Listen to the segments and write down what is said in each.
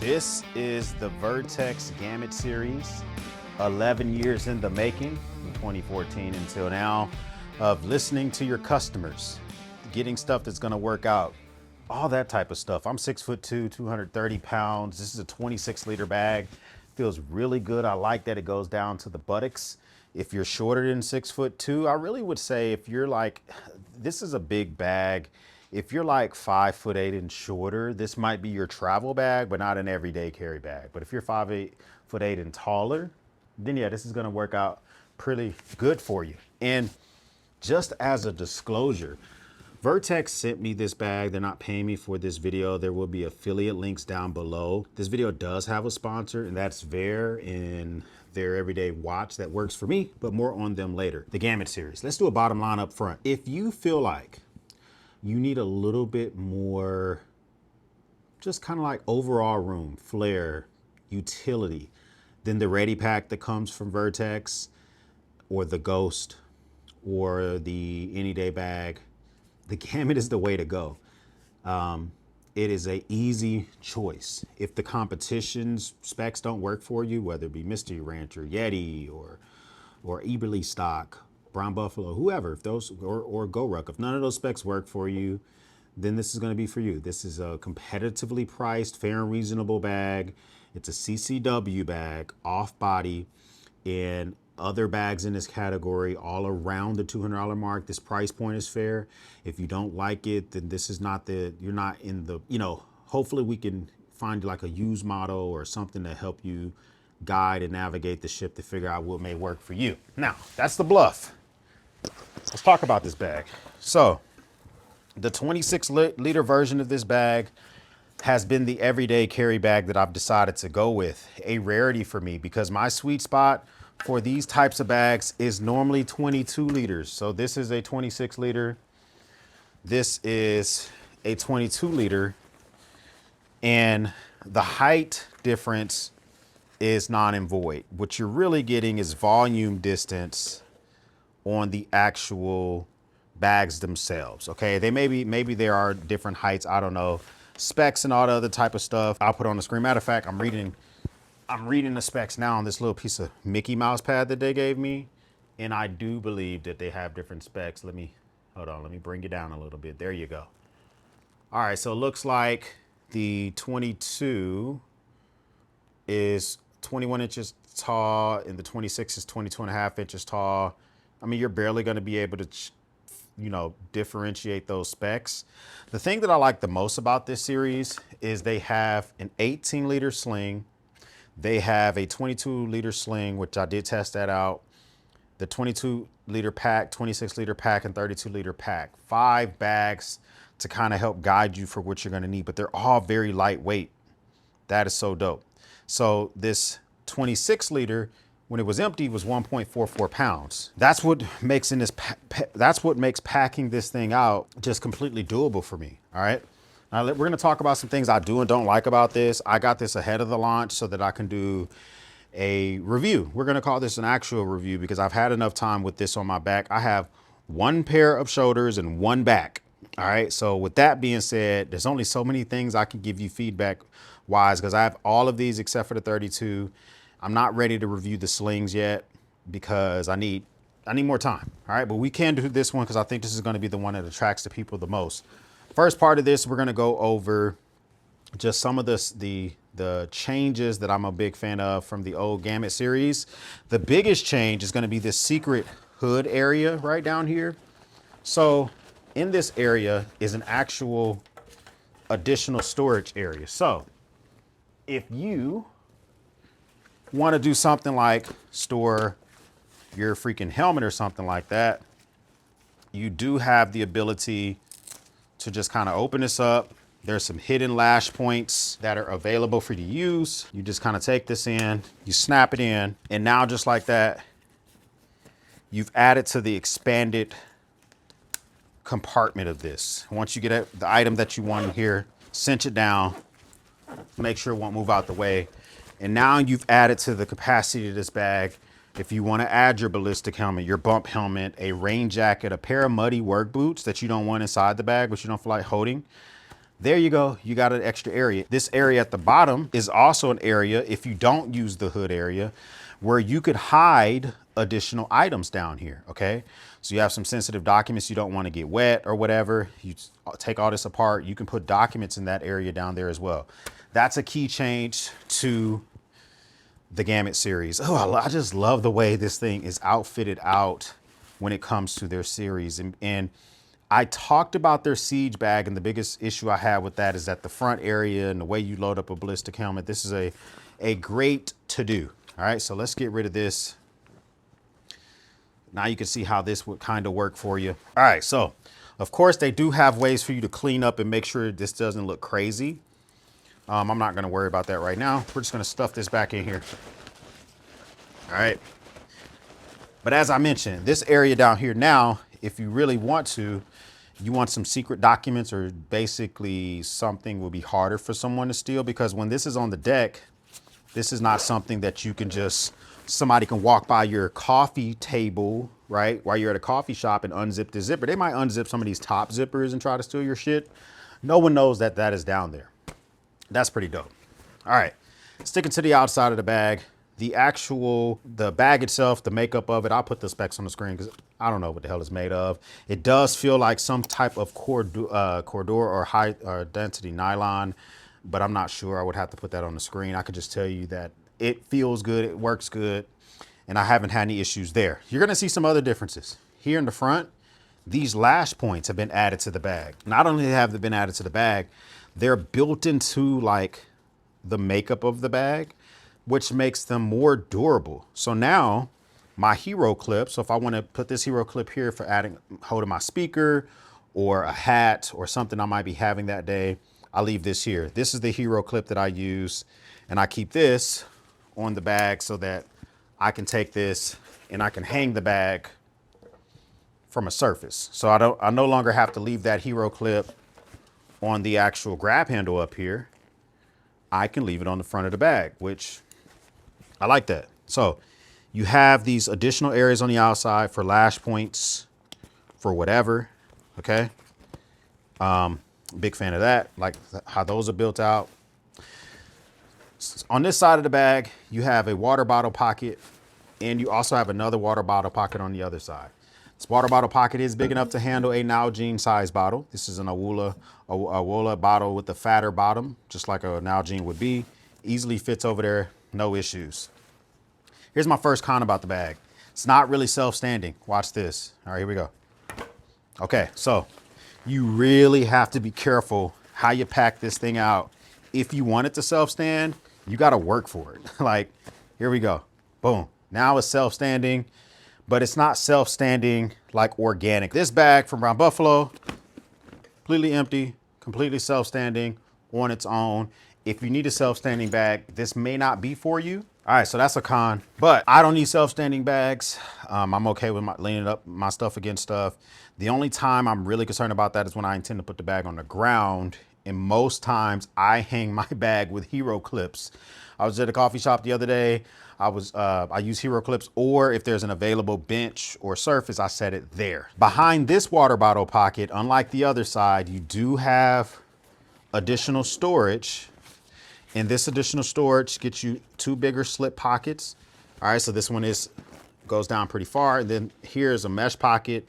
This is the Vertx Gamut series, 11 years in the making, from 2014 until now, of listening to your customers, getting stuff that's gonna work out, all that type of stuff. I'm 6'2", 230 pounds. This is a 26-liter bag. Feels really good. I like that it goes down to the buttocks. If you're shorter than 6'2", I really would say if you're like, this is a big bag. If you're like 5'8" and shorter, this might be your travel bag, but not an everyday carry bag. But if you're 5'8" and taller, then yeah, this is gonna work out pretty good for you. And just as a disclosure, Vertx sent me this bag. They're not paying me for this video. There will be affiliate links down below. This video does have a sponsor, and that's Ver in their everyday watch that works for me, but more on them later. The Gamut series. Let's do a bottom line up front. If you feel like you need a little bit more, just kind of like overall room, flair, utility, than the Ready Pack that comes from Vertx, or the Ghost, or the Any Day bag, the Gamut is the way to go. It is a easy choice. If the competition's specs don't work for you, whether it be Mystery Rancher, Yeti, or Eberly stock, Brown Buffalo, whoever, if those, or Go Ruck, if none of those specs work for you, then this is going to be for you. This is a competitively priced, fair and reasonable bag. It's a CCW bag, off body, and other bags in this category all around the $200 mark. This price point is fair. If you don't like it, then this is not the, you're not in the, hopefully we can find like a used model or something to help you guide and navigate the ship to figure out what may work for you. Now, that's the bluff. Let's talk about this bag. So, the 26-liter version of this bag has been the everyday carry bag that I've decided to go with. A rarity for me because my sweet spot for these types of bags is normally 22 liters. So this is a 26 liter. This is a 22 liter. And the height difference is non and void. What you're really getting is volume distance on the actual bags themselves. Okay, they maybe there are different heights. I don't know, specs and all the other type of stuff. I'll put on the screen. Matter of fact, I'm reading the specs now on this little piece of Mickey Mouse pad that they gave me, and I do believe that they have different specs. Hold on, let me bring it down a little bit. There you go. All right, so it looks like the 22 is 21 inches tall, and the 26 is 22.5 inches tall. I mean, you're barely going to be able to, differentiate those specs. The thing that I like the most about this series is they have an 18-liter sling. They have a 22-liter sling, which I did test that out. The 22-liter pack, 26-liter pack, and 32-liter pack. 5 bags to kind of help guide you for what you're going to need, but they're all very lightweight. That is so dope. So this 26-liter, when it was empty, was 1.44 pounds. That's what makes packing this thing out just completely doable for me. All right. Now we're going to talk about some things I do and don't like about this. I got this ahead of the launch so that I can do a review. We're going to call this an actual review because I've had enough time with this on my back. I have one pair of shoulders and one back. All right. So with that being said, there's only so many things I can give you feedback wise because I have all of these except for the 32. I'm not ready to review the slings yet because I need more time. All right. But we can do this one because I think this is going to be the one that attracts the people the most. First part of this, we're going to go over just some of the changes that I'm a big fan of from the old Gamut series. The biggest change is going to be this secret hood area right down here. So in this area is an actual additional storage area. So if you want to do something like store your freaking helmet or something like that, you do have the ability to just kind of open this up. There's some hidden lash points that are available for you to use. You just kind of take this in, you snap it in, and now just like that, you've added to the expanded compartment of this. Once you get the item that you want in here, cinch it down, make sure it won't move out the way. And now you've added to the capacity of this bag. If you want to add your ballistic helmet, your bump helmet, a rain jacket, a pair of muddy work boots that you don't want inside the bag, but you don't feel like holding, There you go, you got an extra area. This area at the bottom is also an area, if you don't use the hood area, where you could hide additional items down here, okay? So you have some sensitive documents you don't want to get wet or whatever. You take all this apart, you can put documents in that area down there as well. That's a key change to the Gamut series. Oh, I just love the way this thing is outfitted out when it comes to their series. And I talked about their siege bag, and the biggest issue I have with that is that the front area and the way you load up a ballistic helmet. This is a great to do. All right, so let's get rid of this. Now you can see how this would kind of work for you. All right, so of course they do have ways for you to clean up and make sure this doesn't look crazy. I'm not gonna worry about that right now. We're just gonna stuff this back in here. All right. But as I mentioned, this area down here now, if you really want to, you want some secret documents or basically something will be harder for someone to steal, because when this is on the deck, this is not something that you can just, somebody can walk by your coffee table, right? While you're at a coffee shop and unzip the zipper. They might unzip some of these top zippers and try to steal your shit. No one knows that that is down there. That's pretty dope. All right, sticking to the outside of the bag, the bag itself, the makeup of it, I'll put the specs on the screen because I don't know what the hell it's made of. It does feel like some type of cordor or high density nylon, but I'm not sure. I would have to put that on the screen. I could just tell you that it feels good, it works good, and I haven't had any issues there. You're gonna see some other differences. Here in the front, these lash points have been added to the bag. Not only have they been added to the bag, they're built into like the makeup of the bag, which makes them more durable. So now my hero clip, so if I want to put this hero clip here for holding my speaker or a hat or something I might be having that day, I leave this here. This is the hero clip that I use, and I keep this on the bag so that I can take this and I can hang the bag from a surface. So I no longer have to leave that hero clip on the actual grab handle up here. I can leave it on the front of the bag, which I like that. So you have these additional areas on the outside for lash points, for whatever, okay? Big fan of that, like how those are built out. On this side of the bag, you have a water bottle pocket, and you also have another water bottle pocket on the other side. This water bottle pocket is big enough to handle a Nalgene size bottle. This is an Awola bottle with a fatter bottom, just like a Nalgene would be. Easily fits over there, no issues. Here's my first con about the bag. It's not really self-standing. Watch this. All right, here we go. Okay, so you really have to be careful how you pack this thing out. If you want it to self-stand, you gotta work for it. Like, here we go, boom. Now it's self-standing, but it's not self-standing like organic. This bag from Brown Buffalo, completely empty, completely self-standing on its own. If you need a self-standing bag, this may not be for you. All right, so that's a con, but I don't need self-standing bags. I'm okay with leaning up my stuff against stuff. The only time I'm really concerned about that is when I intend to put the bag on the ground. And most times I hang my bag with hero clips. I was at a coffee shop the other day. I use hero clips, or if there's an available bench or surface, I set it there. Behind this water bottle pocket, unlike the other side, you do have additional storage. And this additional storage gets you two bigger slip pockets. All right, so this one goes down pretty far. And then here's a mesh pocket.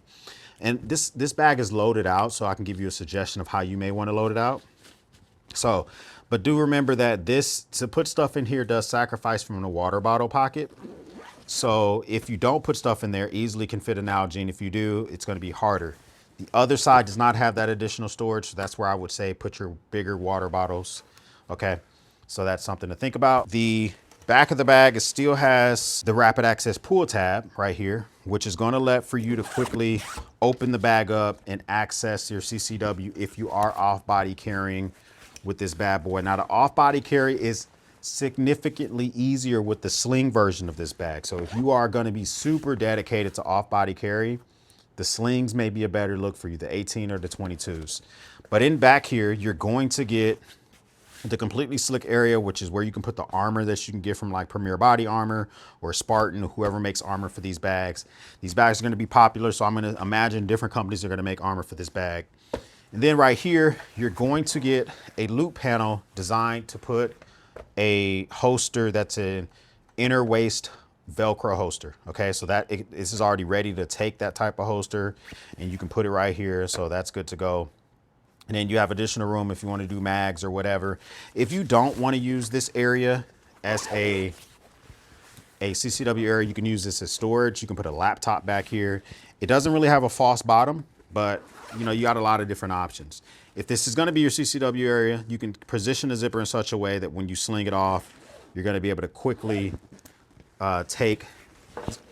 And this bag is loaded out, so I can give you a suggestion of how you may want to load it out. So, but do remember that to put stuff in here does sacrifice from the water bottle pocket. So if you don't put stuff in there, easily can fit an Nalgene. If you do, it's going to be harder. The other side does not have that additional storage. So that's where I would say put your bigger water bottles. Okay, so that's something to think about. The back of the bag still has the rapid access pull tab right here, which is going to let for you to quickly open the bag up and access your CCW if you are off body carrying with this bad boy. Now the off body carry is significantly easier with the sling version of this bag. So if you are going to be super dedicated to off body carry, the slings may be a better look for you, the 18 or the 22s. But in back here, you're going to get the completely slick area, which is where you can put the armor that you can get from like Premier Body Armor or Spartan, whoever makes armor for these bags. These bags are going to be popular, so I'm going to imagine different companies are going to make armor for this bag. And then right here, you're going to get a loop panel designed to put a holster that's an inner waist Velcro holster. Okay, so this is already ready to take that type of holster, and you can put it right here. So that's good to go. And then you have additional room if you want to do mags or whatever. If you don't want to use this area as a CCW area, you can use this as storage. You can put a laptop back here. It doesn't really have a false bottom, but you know, you got a lot of different options. If this is going to be your CCW area, you can position the zipper in such a way that when you sling it off, you're going to be able to quickly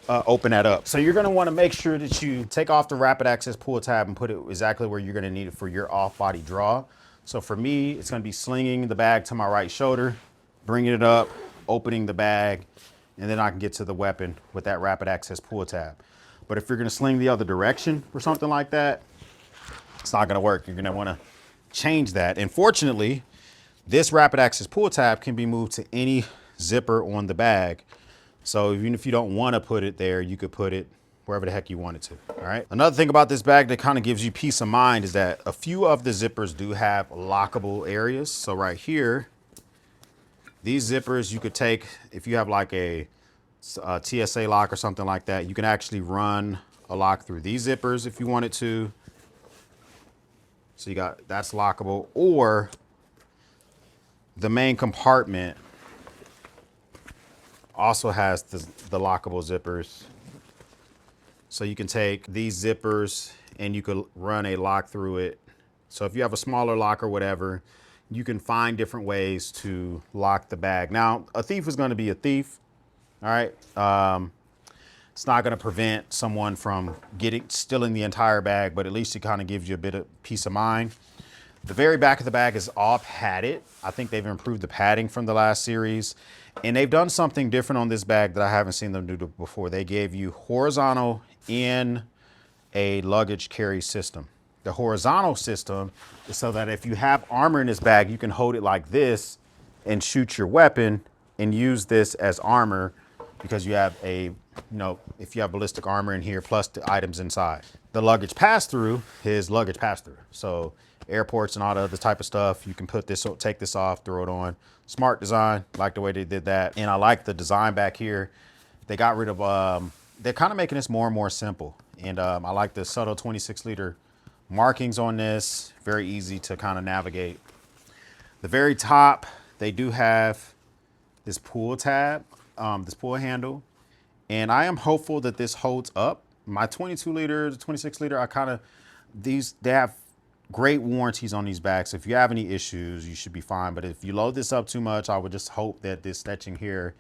open that up. So you're going to want to make sure that you take off the rapid access pull tab and put it exactly where you're going to need it for your off-body draw. So for me, it's going to be slinging the bag to my right shoulder, bringing it up, opening the bag, and then I can get to the weapon with that rapid access pull tab. But if you're going to sling the other direction or something like that, it's not going to work. You're going to want to change that. And fortunately, this rapid access pull tab can be moved to any zipper on the bag. So even if you don't want to put it there, you could put it wherever the heck you want it to. All right. Another thing about this bag that kind of gives you peace of mind is that a few of the zippers do have lockable areas. So right here, these zippers you could take, if you have like a TSA lock or something like that, you can actually run a lock through these zippers if you wanted to. So you got, that's lockable, or the main compartment also has the lockable zippers. So you can take these zippers and you could run a lock through it. So if you have a smaller lock or whatever, you can find different ways to lock the bag. Now, a thief is going to be a thief. All right. It's not going to prevent someone from stealing the entire bag, but at least it kind of gives you a bit of peace of mind. The very back of the bag is all padded. I think they've improved the padding from the last series. And they've done something different on this bag that I haven't seen them do before. They gave you horizontal in a luggage carry system. The horizontal system is so that if you have armor in this bag, you can hold it like this and shoot your weapon and use this as armor, because you have if you have ballistic armor in here plus the items inside. The luggage pass-through is luggage pass-through. So airports and all the other type of stuff, you can take this off, throw it on. Smart design, like the way they did that. And I like the design back here. They got rid of, they're kind of making this more and more simple. And I like the subtle 26-liter markings on this. Very easy to kind of navigate. The very top, they do have this pull tab, this pull handle. And I am hopeful that this holds up. My 22-liter, 26-liter, they have great warranties on these bags. If you have any issues, you should be fine. But if you load this up too much, I would just hope that this stitching here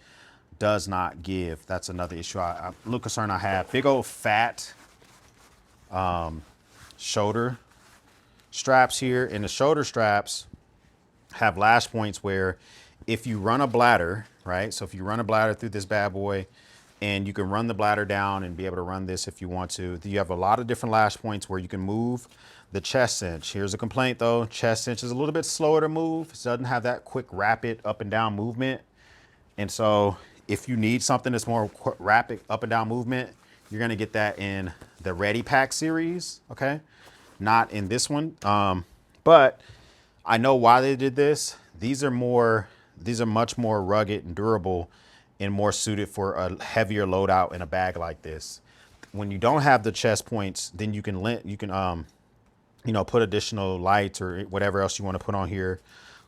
does not give. That's another issue. A little concern I have. Big old fat shoulder straps here, and the shoulder straps have lash points where if you run a bladder, right? So if you run a bladder through this bad boy, and you can run the bladder down and be able to run this if you want to. You have a lot of different lash points where you can move the chest cinch. Here's a complaint though. Chest cinch is a little bit slower to move. It doesn't have that quick, rapid up and down movement. And so if you need something that's more rapid up and down movement, you're gonna get that in the Ready Pack series, okay? Not in this one. But I know why they did this. These are much more rugged and durable and more suited for a heavier loadout in a bag like this. When you don't have the chest points, then you can put additional lights or whatever else you want to put on here.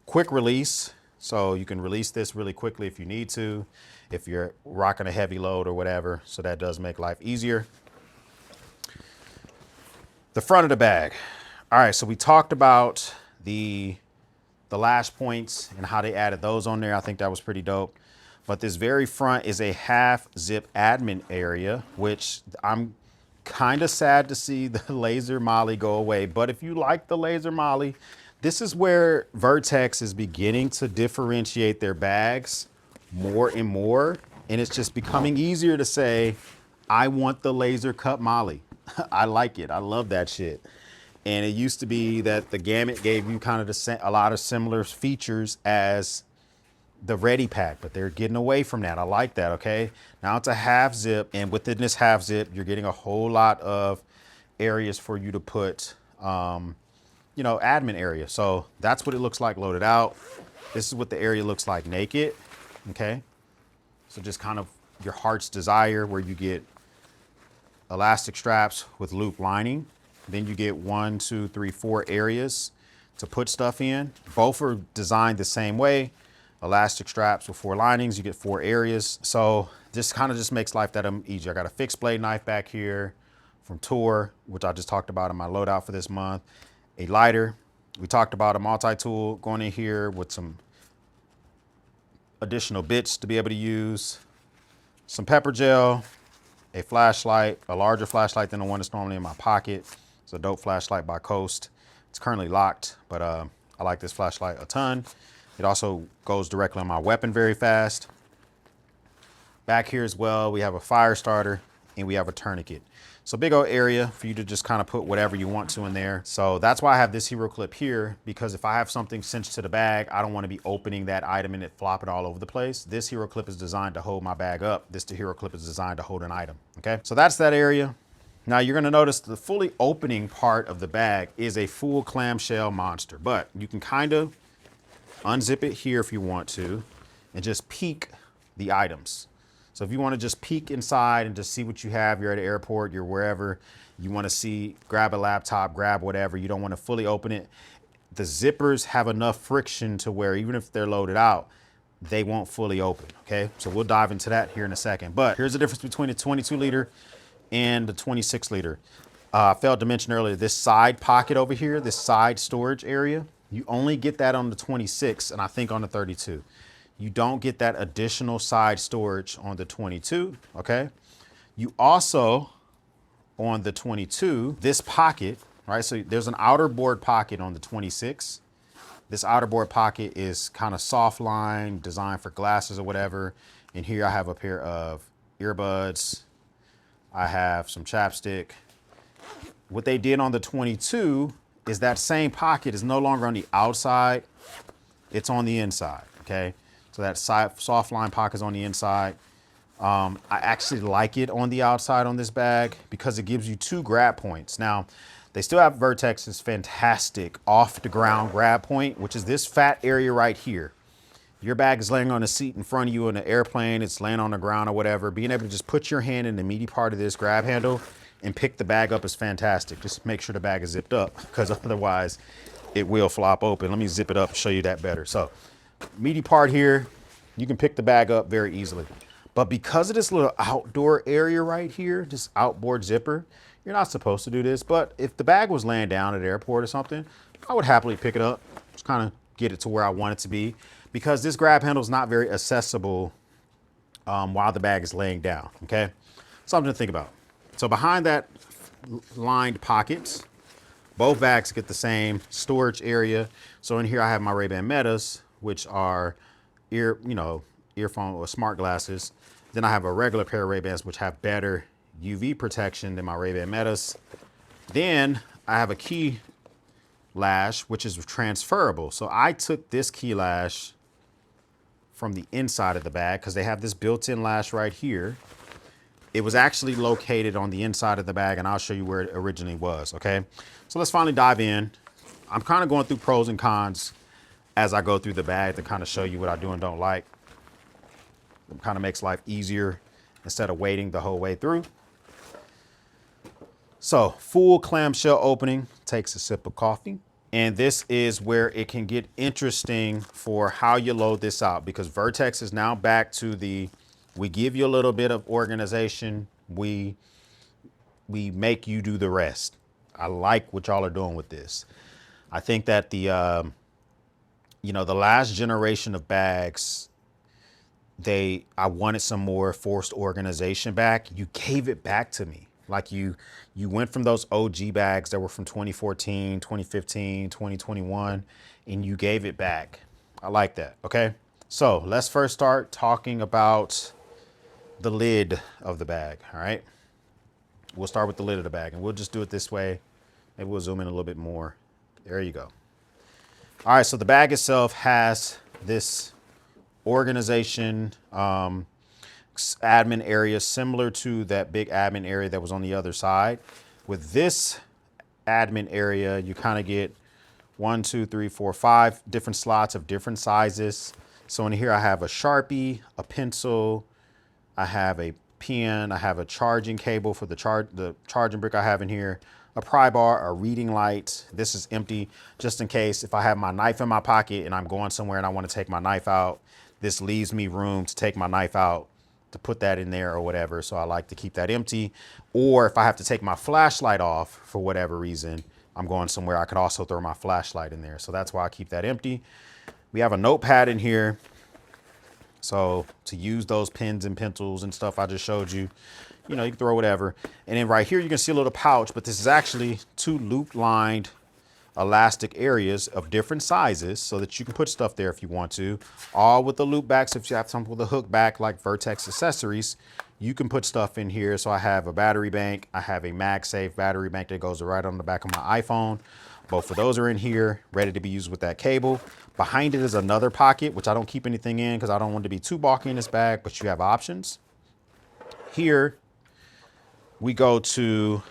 Quick release, so you can release this really quickly if you need to, if you're rocking a heavy load or whatever. So that does make life easier. The front of the bag. All right, so we talked about the lash points and how they added those on there. I think that was pretty dope. But this very front is a half zip admin area, which I'm kind of sad to see the laser molly go away. But if you like the laser molly, this is where Vertx is beginning to differentiate their bags more and more. And it's just becoming easier to say, I want the laser cut molly. I like it. I love that shit. And it used to be that the Gamut gave you kind of a lot of similar features as the Ready Pack, but they're getting away from that. I like that, okay? Now it's a half zip, and within this half zip, you're getting a whole lot of areas for you to put, you know, admin area. So that's what it looks like loaded out. This is what the area looks like naked. Okay. So just kind of your heart's desire, where you get elastic straps with loop lining. Then you get 1, 2, 3, 4 areas to put stuff in. Both are designed the same way. Elastic straps with 4 linings, you get 4 areas. So this kind of just makes life that easier. I got a fixed blade knife back here from Tour, which I just talked about in my loadout for this month. A lighter. We talked about a multi-tool going in here with some additional bits to be able to use. Some pepper gel, a flashlight, a larger flashlight than the one that's normally in my pocket. It's a dope flashlight by Coast. It's currently locked, but I like this flashlight a ton. It also goes directly on my weapon very fast. Back here as well, we have a fire starter and we have a tourniquet. So big old area for you to just kind of put whatever you want to in there. So that's why I have this hero clip here, because if I have something cinched to the bag, I don't want to be opening that item and it flopping all over the place. This hero clip is designed to hold my bag up. This hero clip is designed to hold an item. Okay, so that's that area. Now you're going to notice the fully opening part of the bag is a full clamshell monster, but you can kind of unzip it here if you want to and just peek the items. So if you want to just peek inside and just see what you have, you're at an airport, you're wherever, you want to see, grab a laptop, grab whatever, you don't want to fully open it. The zippers have enough friction to where even if they're loaded out, they won't fully open, okay? So we'll dive into that here in a second. But here's the difference between the 22 liter and the 26 liter. I failed to mention earlier, this side pocket over here, this side storage area, you only get that on the 26 and I think on the 32. You don't get that additional side storage on the 22, okay? You also, on the 22, this pocket, right? So there's an outer board pocket on the 26. This outer board pocket is kind of soft line, designed for glasses or whatever. And here I have a pair of earbuds. I have some chapstick. What they did on the 22 is that same pocket is no longer on the outside, it's on the inside, okay? So that soft line pocket is on the inside. I actually like it on the outside on this bag because it gives you 2 grab points. Now, they still have Vertx's fantastic off the ground grab point, which is this fat area right here. Your bag is laying on a seat in front of you in an airplane, it's laying on the ground or whatever. Being able to just put your hand in the meaty part of this grab handle and pick the bag up is fantastic. Just make sure the bag is zipped up because otherwise it will flop open. Let me zip it up and show you that better. So meaty part here, you can pick the bag up very easily. But because of this little outdoor area right here, this outboard zipper, you're not supposed to do this, but if the bag was laying down at the airport or something, I would happily pick it up, just kind of get it to where I want it to be, because this grab handle is not very accessible while the bag is laying down, okay? Something to think about. So behind that lined pockets, both bags get the same storage area. So in here I have my Ray-Ban Metas, which are earphone or smart glasses. Then I have a regular pair of Ray-Bans, which have better UV protection than my Ray-Ban Metas. Then I have a key lash, which is transferable. So I took this key lash from the inside of the bag because they have this built-in lash right here. It was actually located on the inside of the bag, and I'll show you where it originally was, okay? So let's finally dive in. I'm kind of going through pros and cons as I go through the bag to kind of show you what I do and don't like. It kind of makes life easier instead of waiting the whole way through. So full clamshell opening, takes a sip of coffee. And this is where it can get interesting for how you load this out, because Vertx is now back to we give you a little bit of organization. We make you do the rest. I like what y'all are doing with this. I think that the last generation of bags, I wanted some more forced organization back. You gave it back to me. Like you went from those OG bags that were from 2014, 2015, 2021, and you gave it back. I like that, okay? So let's first start talking about the lid of the bag, all right? We'll start with the lid of the bag, and we'll just do it this way. Maybe we'll zoom in a little bit more. There you go. All right, so the bag itself has this organization admin area similar to that big admin area that was on the other side. With this admin area, you kind of get 1, 2, 3, 4, 5 different slots of different sizes. So in here I have a Sharpie, a pencil, I have a pen, I have a charging cable for the charging brick I have in here, a pry bar, a reading light. This is empty just in case if I have my knife in my pocket and I'm going somewhere and I want to take my knife out. This leaves me room to take my knife out, to put that in there or whatever. So I like to keep that empty. Or if I have to take my flashlight off for whatever reason, I'm going somewhere, I could also throw my flashlight in there. So that's why I keep that empty. We have a notepad in here. So to use those pens and pencils and stuff I just showed you, you know, you can throw whatever. And then right here, you can see a little pouch, but this is actually 2 loop lined elastic areas of different sizes so that you can put stuff there if you want to, all with the loop backs. If you have something with a hook back like Vertx accessories, you can put stuff in here. So I have a battery bank. I have a MagSafe battery bank that goes right on the back of my iPhone. Both of those are in here, ready to be used with that cable. Behind it is another pocket, which I don't keep anything in because I don't want to be too bulky in this bag, but you have options. Here we go to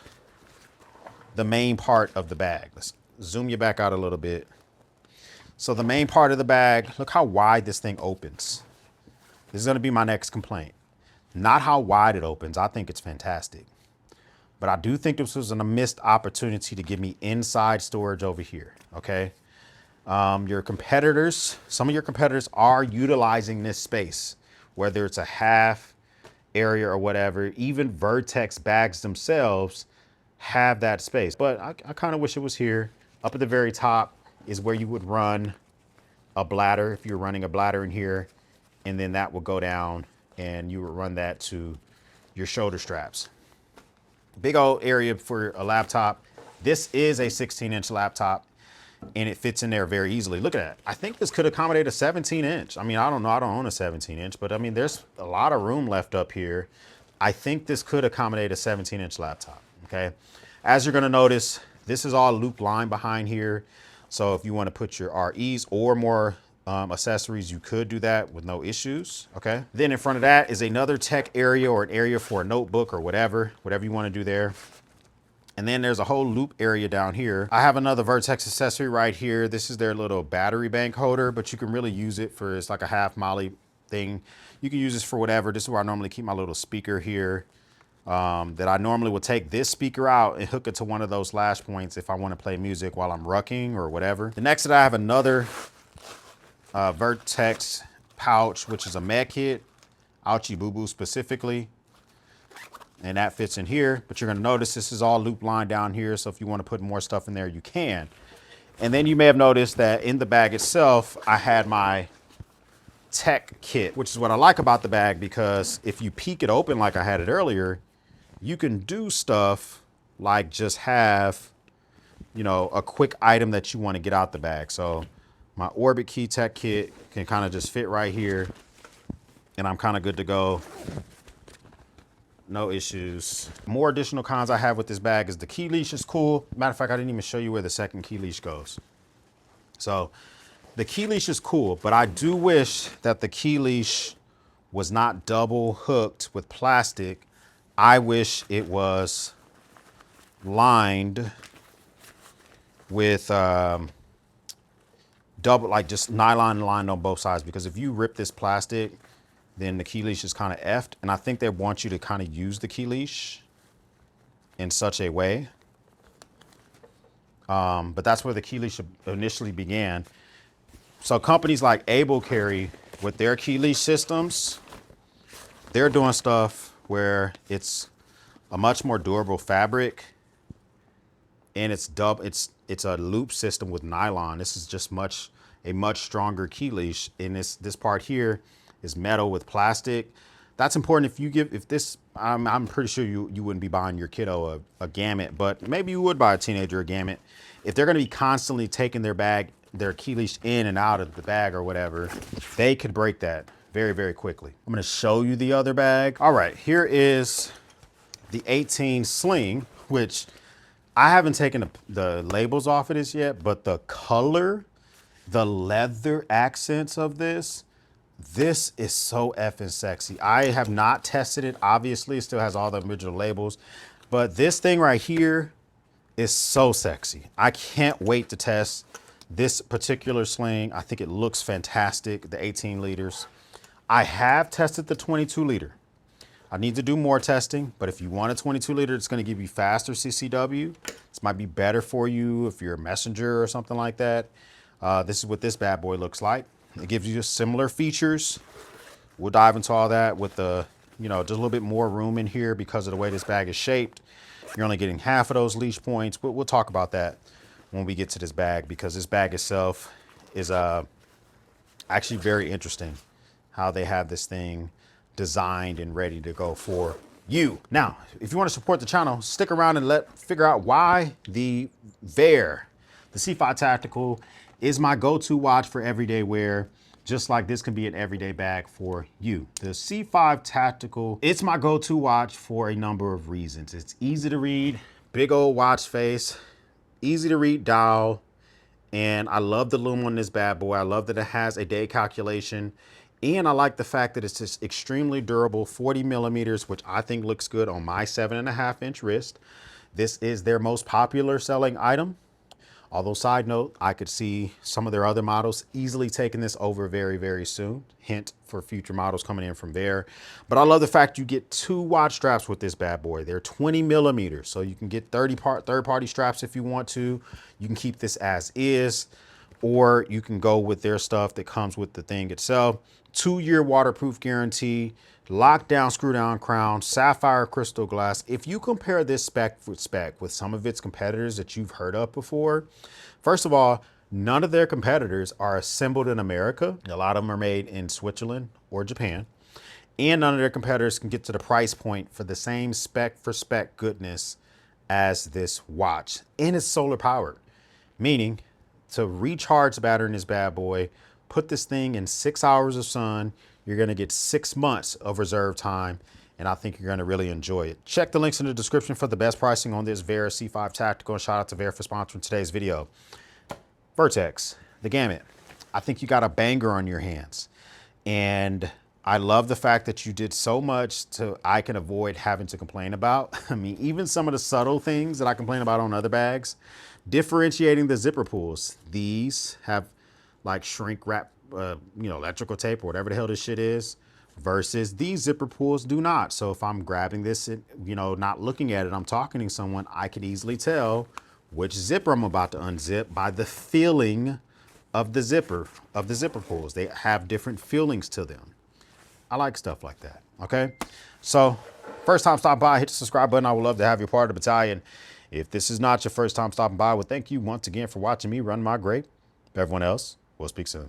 the main part of the bag. Let's zoom you back out a little bit. So the main part of the bag, look how wide this thing opens. This is going to be my next complaint. Not how wide it opens. I think it's fantastic. But I do think this was a missed opportunity to give me inside storage over here, okay? Your competitors, some of your competitors are utilizing this space, whether it's a half area or whatever. Even Vertx bags themselves have that space. But I kind of wish it was here. Up at the very top is where you would run a bladder, if you're running a bladder in here, and then that will go down and you would run that to your shoulder straps. Big old area for a laptop. This is a 16-inch laptop and it fits in there very easily. Look at that. I think this could accommodate a 17-inch. I mean, I don't know, I don't own a 17-inch, but I mean, there's a lot of room left up here. I think this could accommodate a 17-inch laptop, okay? As you're gonna notice, this is all loop line behind here. So if you wanna put your REs or more accessories, you could do that with no issues, okay? Then in front of that is another tech area or an area for a notebook or whatever you wanna do there. And then there's a whole loop area down here. I have another Vertx accessory right here. This is their little battery bank holder, but you can really use it for, it's like a half molly thing. You can use this for whatever. This is where I normally keep my little speaker here. That I normally would take this speaker out and hook it to one of those lash points if I want to play music while I'm rucking or whatever. The next that I have another Vertx pouch, which is a med kit, ouchie boo boo specifically, and that fits in here. But you're gonna notice this is all loop line down here, so if you want to put more stuff in there, you can. And then you may have noticed that in the bag itself, I had my tech kit, which is what I like about the bag, because if you peek it open like I had it earlier, you can do stuff like just have, you know, a quick item that you want to get out the bag. So my Orbit Key Tech Kit can kind of just fit right here, and I'm kind of good to go. No issues. More additional cons I have with this bag is the key leash is cool. Matter of fact, I didn't even show you where the second key leash goes. So the key leash is cool, but I do wish that the key leash was not double hooked with plastic. I wish it was lined with double, like just nylon lined on both sides, because if you rip this plastic, then the key leash is kind of effed. And I think they want you to kind of use the key leash in such a way. But that's where the key leash initially began. So companies like Able Carry with their key leash systems, they're doing stuff where it's a much more durable fabric, and it's a loop system with nylon. This is just a much stronger key leash. And this part here is metal with plastic. That's important. I'm pretty sure you wouldn't be buying your kiddo a Gamut, but maybe you would buy a teenager a Gamut. If they're gonna be constantly taking their key leash in and out of the bag or whatever, they could break that very, very quickly. I'm gonna show you the other bag. All right, here is the 18 sling, which I haven't taken the labels off of this yet, but the color, the leather accents of this is so effing sexy. I have not tested it. Obviously, it still has all the original labels, but this thing right here is so sexy. I can't wait to test This particular sling, I think it looks fantastic, the 18 liters. I have tested the 22 liter. I need to do more testing, but if you want a 22 liter, it's going to give you faster CCW. This might be better for you if you're a messenger or something like that. This is what this bad boy looks like. It gives you similar features. We'll dive into all that with the, you know, just a little bit more room in here because of the way this bag is shaped. You're only getting half of those leash points, but we'll talk about that when we get to this bag, because this bag itself is actually very interesting how they have this thing designed and ready to go for you. Now, if you want to support the channel, stick around and figure out why the Vertx, the C5 Tactical, is my go-to watch for everyday wear, just like this can be an everyday bag for you. The C5 Tactical, it's my go-to watch for a number of reasons. It's easy to read, big old watch face, easy to read dial, and I love the lume on this bad boy. I love that it has a day calculation. And I like the fact that it's just extremely durable, 40 millimeters, which I think looks good on my 7.5-inch wrist. This is their most popular selling item. Although, side note, I could see some of their other models easily taking this over very, very soon. Hint for future models coming in from there. But I love the fact you get 2 watch straps with this bad boy. They're 20 millimeters, so you can get third-party straps if you want to. You can keep this as is, or you can go with their stuff that comes with the thing itself. 2-year waterproof guarantee, lockdown screw down crown, sapphire crystal glass. If you compare this spec with some of its competitors that you've heard of before, first of all, none of their competitors are assembled in America. A lot of them are made in Switzerland or Japan. And none of their competitors can get to the price point for the same spec for spec goodness as this watch. And it's solar powered, meaning to recharge the battery in this bad boy, put this thing in 6 hours of sun, you're gonna get 6 months of reserve time, and I think you're gonna really enjoy it. Check the links in the description for the best pricing on this Vertx C5 Tactical, and shout out to Vertx for sponsoring today's video. Vertx, the Gamut. I think you got a banger on your hands, and I love the fact that you did so much I can avoid having to complain about. I mean, even some of the subtle things that I complain about on other bags, differentiating the zipper pulls. These have like shrink wrap, you know, electrical tape or whatever the hell this shit is, versus these zipper pulls do not. So if I'm grabbing this, you know, not looking at it, I'm talking to someone, I could easily tell which zipper I'm about to unzip by the feeling of the zipper pulls. They have different feelings to them. I like stuff like that, okay? So first time stopping by, hit the subscribe button. I would love to have you part of the battalion. If this is not your first time stopping by, well, thank you once again for watching me run my grape. Everyone else, we'll speak soon.